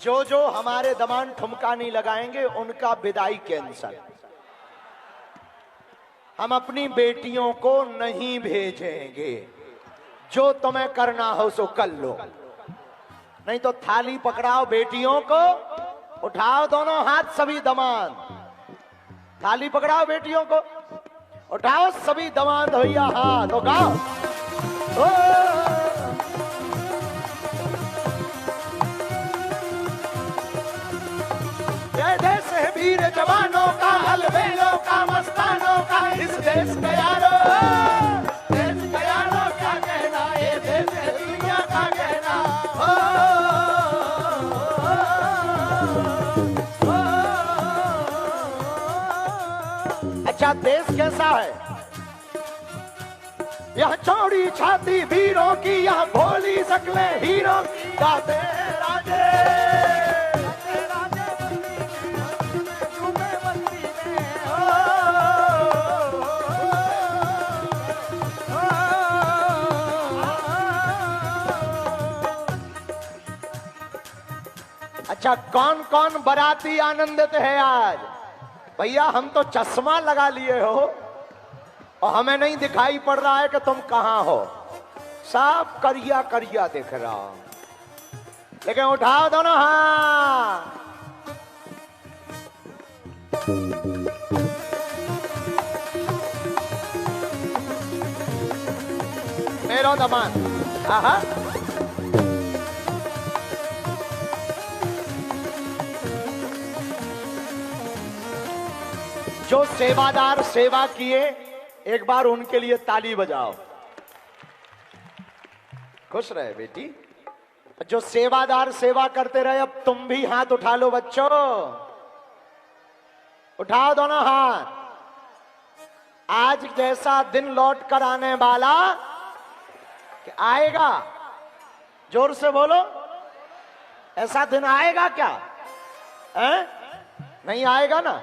जो जो हमारे दमान ठुमका नहीं लगाएंगे उनका विदाई कैंसल। हम अपनी बेटियों को नहीं भेजेंगे। जो तुम्हें करना हो सो कर लो, नहीं तो थाली पकड़ाओ बेटियों को, उठाओ दोनों हाथ सभी दमाद, थाली पकड़ाओ बेटियों को, उठाओ सभी दमाद भैया हाथ, तो गाओ ये देश है वीर जवानों का, हलवेलों का, मस्तानों का, इस देश का यारो, देश का यारो क्या कहना, ये देश है दुनिया का कहना। अच्छा देश कैसा है? यह चौड़ी छाती वीरों की, यह भोली शक्लें हीरों की, गाते राजे अच्छा कौन कौन बाराती आनंदित है आज? भैया हम तो चश्मा लगा लिए हो और हमें नहीं दिखाई पड़ रहा है कि तुम कहां हो, सब करिया करिया दिख रहा हो, लेकिन उठाओ दोनों हाथ। मेरो दमान आहा जो सेवादार सेवा किए एक बार उनके लिए ताली बजाओ। खुश रहे बेटी। जो सेवादार सेवा करते रहे अब तुम भी हाथ उठा लो बच्चों, उठाओ दोनों हाथ। आज जैसा दिन लौट कर आने वाला कि आएगा, जोर से बोलो, ऐसा दिन आएगा क्या? नहीं आएगा ना?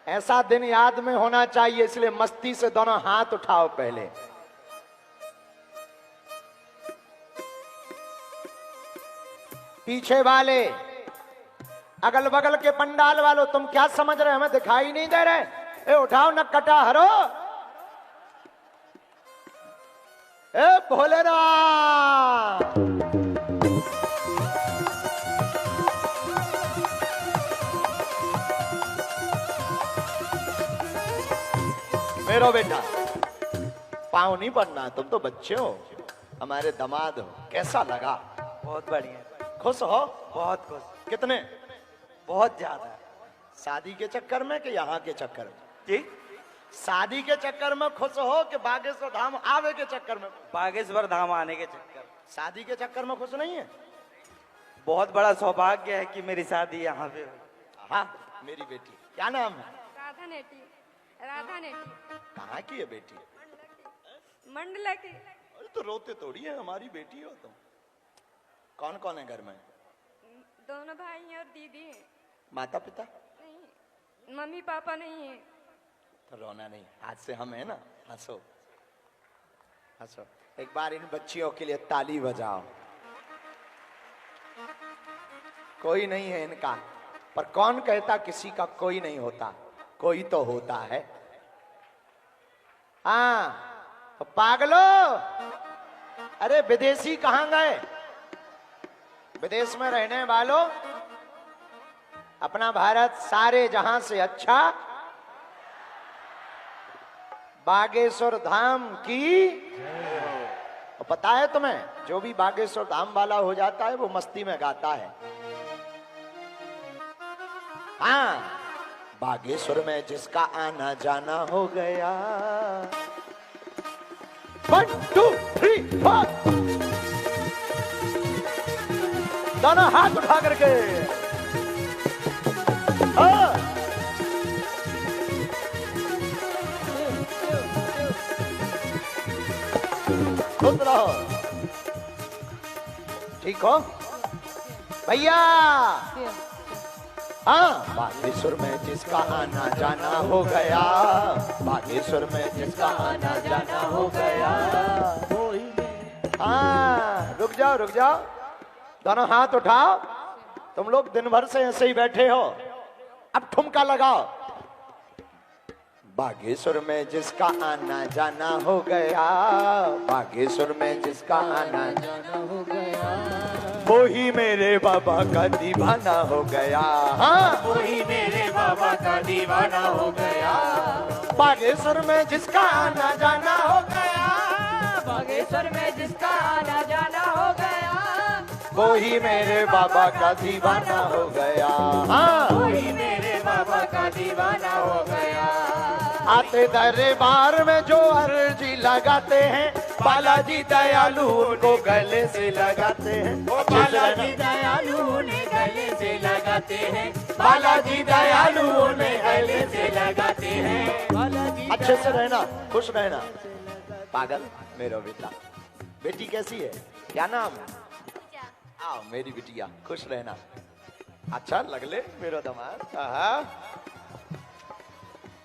ऐसा दिन याद में होना चाहिए, इसलिए मस्ती से दोनों हाथ उठाओ पहले। पीछे वाले, अगल बगल के पंडाल वालों, तुम क्या समझ रहे, हमें दिखाई नहीं दे रहे? ए उठाओ न कटा हरो, ए भोलेनाथ। मेरो बेटा पाँव नहीं पड़ना, तुम तो बच्चे हो, हमारे दामाद हो। कैसा लगा? बहुत बढ़िया। खुश हो? बहुत खुश। कितने? बहुत ज्यादा। शादी के चक्कर में कि यहाँ के चक्कर में? जी, शादी के चक्कर में खुश हो कि बागेश्वर धाम आवे के चक्कर में? बागेश्वर धाम आने के चक्कर। शादी के चक्कर में खुश नहीं है? बहुत बड़ा सौभाग्य है कि मेरी शादी यहाँ पे हुई। हाँ मेरी बेटी, क्या नाम है? राधा नेटी। राधा नेटी। कहाँ की है बेटी? मंडला की। अरे तो रोते थोड़ी है, हमारी बेटी हो तुम। कौन कौन है घर में? दोनों भाई हैं और दीदी है। माता पिता? नहीं, मम्मी पापा नहीं है। तो रोना नहीं, आज से हम है ना, हंसो हंसो। एक बार इन बच्चियों के लिए ताली बजाओ। कोई नहीं है इनका, पर कौन कहता किसी का कोई नहीं होता? कोई तो होता है। हाँ पागलो, अरे विदेशी कहां गए? विदेश में रहने वालों, अपना भारत सारे जहां से अच्छा, बागेश्वर धाम की। पता है तुम्हें, जो भी बागेश्वर धाम वाला हो जाता है वो मस्ती में गाता है। हाँ बागेश्वर में जिसका आना जाना हो गया। 1 2 3 4 दोनों हाथ उठा करके खुद रहो। ठीक हो भैया? हाँ बागेश्वर में जिसका आना जाना हो गया, बागेश्वर में जिसका आना जाना हो गया। हाँ रुक जाओ रुक जाओ, दोनों हाथ उठाओ, तुम लोग दिन भर से ऐसे ही बैठे हो, अब ठुमका लगाओ। बागेश्वर में जिसका आना जाना हो गया, बागेश्वर में जिसका आना जाना हो गया, वो ही मेरे बाबा का दीवाना हो गया। हाँ, वो ही मेरे बाबा का दीवाना हो गया। बागेश्वर में जिसका आना जाना हो गया, बागेश्वर में जिसका आना जाना हो गया, वो ही मेरे बाबा का दीवाना हो गया। हाँ, वो ही मेरे बाबा का दीवाना हो गया। आते दरबार में जो अर्जी लगाते हैं, बालाजी दयालु उनको गले से लगाते हैं। बालाजी दयालु उन्हें गले से लगाते हैं, बालाजी दयालु उन्हें गले से लगाते हैं। बालाजी अच्छे से रहना, खुश रहना। पागल मेरा बेटा, बेटी कैसी है, क्या नाम है? आओ मेरी बिटिया, खुश रहना। अच्छा लगले मेरा दामाद।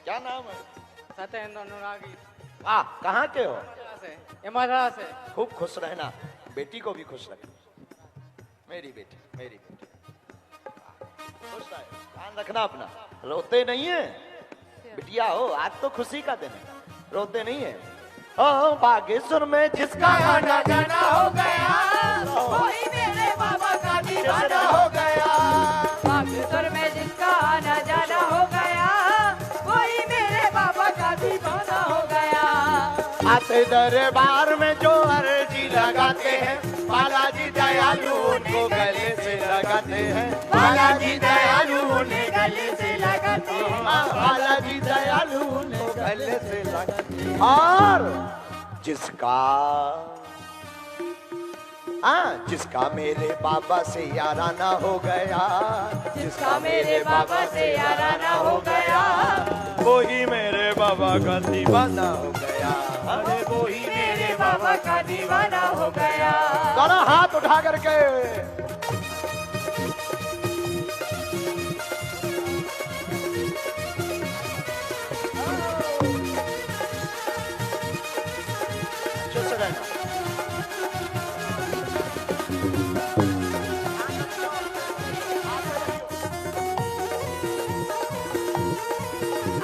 क्या नाम है? सत्येंद्र अनुरागी कहाँ के हो? से इमरा से। खूब खुश रहना, बेटी को भी खुश रखना। मेरी बेटी, मेरी बेटी खुश रहे, ध्यान रखना अपना। रोते नहीं है बिटिया हो, आज तो खुशी का दिन है, रोते नहीं है। बागेश्वर में जिसका आना जाना हो गया, वही मेरे बाबा का दीवाना हो गया। बागेश्वर में जिसका आना जाना हो गया, वही मेरे बाबा का दीवाना हो गया। आते दरबार में जो अर्जी लगाते हैं, बालाजी दयालु उनको गले से लगाते हैं। बालाजी दयालु उन्हें गले से लगाते हैं। बालाजी दयालु उनको गले से लगाते हैं। और जिसका मेरे बाबा से याराना हो गया, जिसका मेरे बाबा से याराना हो गया, वो ही मेरे बाबा का दीवाना हो गया। अरे वो ही मेरे बाबा का दीवाना हो गया। दोनों हाथ उठा करके अच्छे से रहना।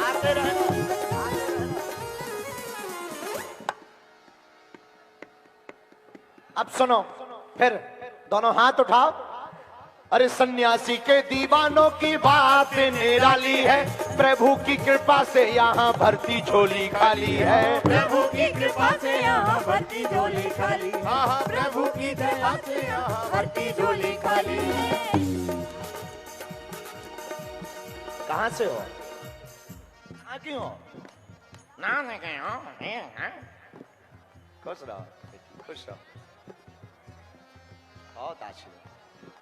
आते रहना। अब सुनो, फिर दोनों हाथ उठाओ। अरे सन्यासी के दीवानों की बात निराली है, प्रभु की कृपा से यहाँ भरती झोली खाली है। प्रभु की कृपा से यहाँ भरती झोली खाली। हाँ, प्रभु की दया से यहाँ भरती झोली खाली। कहाँ से हो, कहाँ की हो? ना नहीं गए हो खुश रहो बेटी, खुश रहो। बहुत आशीर्वाद,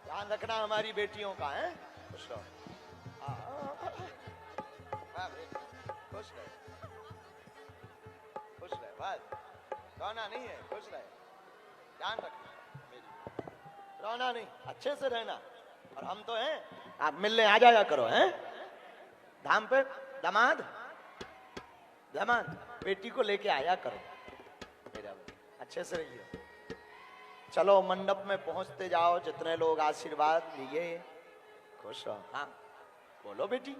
ध्यान रखना हमारी बेटियों का है। खुश रहो। हाँ बेटी, खुश रहे, खुश रहे, बस रोना नहीं है, खुश रहे, ध्यान रखना मेरी, रोना नहीं, अच्छे से रहना। और हम तो हैं, आप मिलने आ जाया करो हैं धाम पे। दामाद, दामाद बेटी को लेके आया करो मेरा, अच्छे से रहिए। चलो मंडप में पहुंचते जाओ, जितने लोग आशीर्वाद लिए खुश रहो। हाँ बोलो बेटी,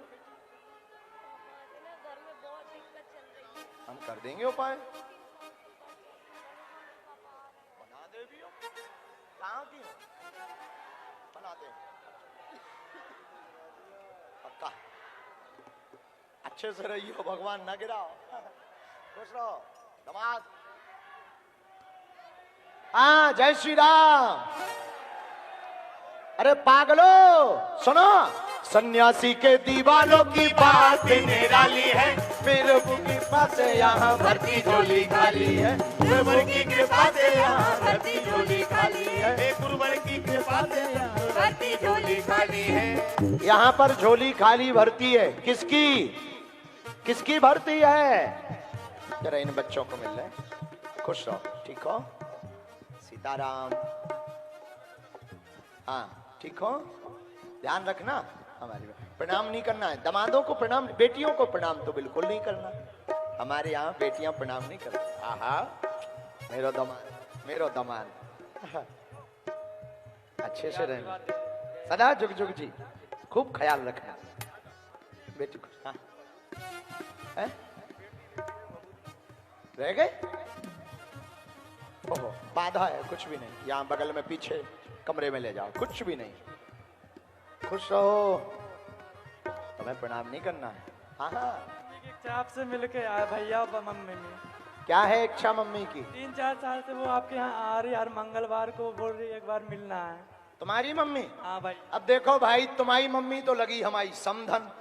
हम कर देंगे उपाय, बना दे भी हो। कहाँ की हो? बना दे पक्का, अच्छे से रहियो, भगवान ना गिराओ, खुश रहो। दामाद, हाँ जय श्री राम। अरे पागलो सुनो, सन्यासी के दीवानों की बात निराली है, प्रभु की कृपा से यहाँ भरती झोली खाली है। गुरुवर की कृपा से यहाँ भरती झोली खाली है। गुरुवर की कृपा से यहाँ भरती झोली खाली है। यहाँ पर झोली खाली भरती है, किसकी किसकी भरती है? जरा इन बच्चों को मिल रहे, खुश रहो, ठीक हो? सीताराम, हाँ ठीक हो, ध्यान रखना। हमारी प्रणाम नहीं करना है, दामादों को प्रणाम, बेटियों को प्रणाम तो बिल्कुल नहीं करना। हमारे यहाँ बेटियां प्रणाम नहीं करती। आहा मेरो दामाद, मेरो दामाद, अच्छे से रहना। सदा जुग जुग जी, खूब ख्याल रखना बेटी को। हाँ हैं? रह गए? ओहो, बाधा है, कुछ भी नहीं। यहाँ बगल में पीछे कमरे में ले जाओ, कुछ भी नहीं। खुश रहो, तुम्हें प्रणाम नहीं करना है। हाँ हाँ, आपसे मिल के आया भैया और मम्मी में। क्या है इच्छा मम्मी की? 3-4 साल से वो आपके यहाँ आ रही, हर मंगलवार को बोल रही एक बार मिलना है। तुम्हारी मम्मी? हाँ भाई। अब देखो भाई, तुम्हारी मम्मी तो लगी हमारी समधन।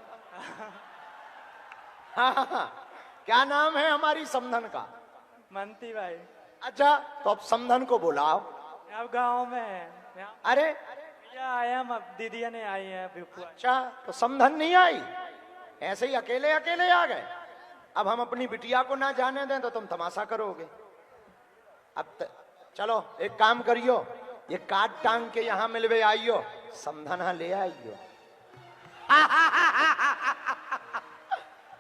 हाँ हाँ हाँ, क्या नाम है हमारी समधन का? मनती भाई। अच्छा, तो अब समधन को बुलाओ। अब गाँव में है यहाँ। अरे भैया आए हम, अब दीदिया ने आई है अभी। अच्छा, तो समधन नहीं आई, ऐसे ही अकेले अकेले आ गए। अब हम अपनी बिटिया को ना जाने दें तो तुम तमाशा करोगे। अब चलो एक काम करियो, ये काट टांग के यहाँ मिलवे आइयो, समधना ले आइयो।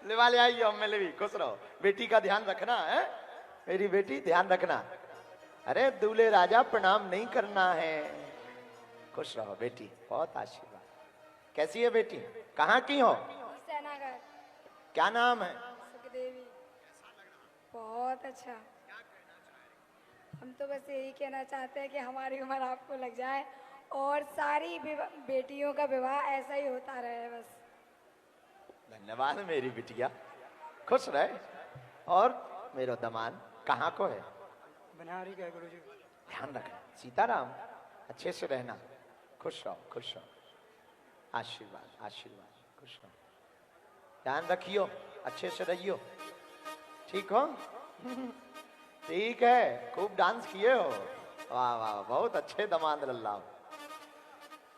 ले आइयो, मिलवी, खुश रहो। बेटी का ध्यान रखना है, मेरी बेटी ध्यान रखना। अरे दूल्हे राजा प्रणाम नहीं करना है। खुश रहो बेटी, बहुत आशीर्वाद। कैसी है बेटी? कहाँ की हो? सेनागर। क्या नाम है? सुखदेवी। बहुत अच्छा। हम तो बस यही कहना चाहते हैं कि हमारी उम्र आपको लग जाए और सारी बेटियों का विवाह ऐसा ही होता रहे बस। धन्यवाद मेरी बिटिया, खुश रहे। और मेरा दमान कहाँ को है? बनहारी का गुरु जी। ध्यान रखना, सीताराम, अच्छे से रहना। खुश रहो, खुश रहो। आशीर्वाद आशीर्वाद, खुश रहो। ध्यान रखियो, अच्छे से रहियो, ठीक हो? ठीक है, खूब डांस किए हो। वाह वाह, बहुत अच्छे दमाद लल्ला।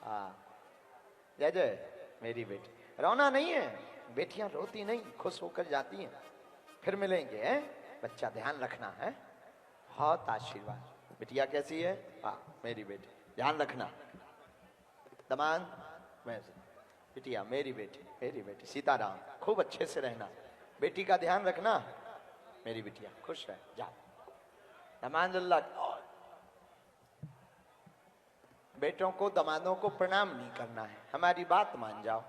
हाँ, जय जय मेरी बेटी। रोना नहीं है, बेटियां रोती नहीं, खुश होकर जाती हैं। फिर मिलेंगे, हैं? बच्चा ध्यान रखना है। बहुत आशीर्वाद। बिटिया कैसी है? हाँ मेरी बेटी, ध्यान रखना। दमान मैं, बिटिया मेरी बेटी सीताराम, खूब अच्छे से रहना। बेटी का ध्यान रखना मेरी बिटिया, खुश रह। जा दमान लल्ला। बेटों को दमादों को प्रणाम नहीं करना है, हमारी बात मान जाओ।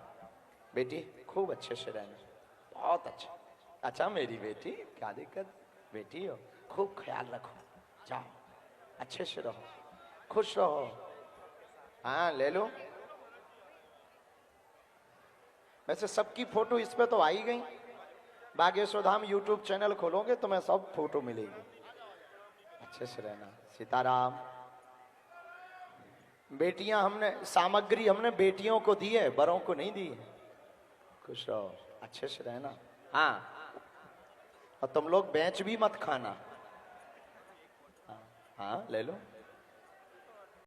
बेटी खूब अच्छे से रहना, बहुत अच्छा। अच्छा मेरी बेटी, क्या दिक्कत? बेटी हो, खूब ख्याल रखो। जाओ, अच्छे से रहो, खुश रहो। हाँ ले लो। वैसे सबकी फोटो इस पे तो आई गई। बागेश्वर धाम यूट्यूब चैनल खोलोगे तो मैं सब फोटो मिलेगी। अच्छे से रहना। सीताराम। बेटियां हमने, सामग्री हमने बेटियों को दी है, बड़ों को नहीं दी है। खुश रहो, अच्छे से रहना। हाँ, और तुम लोग बेंच भी मत खाना। हाँ, हाँ ले लो।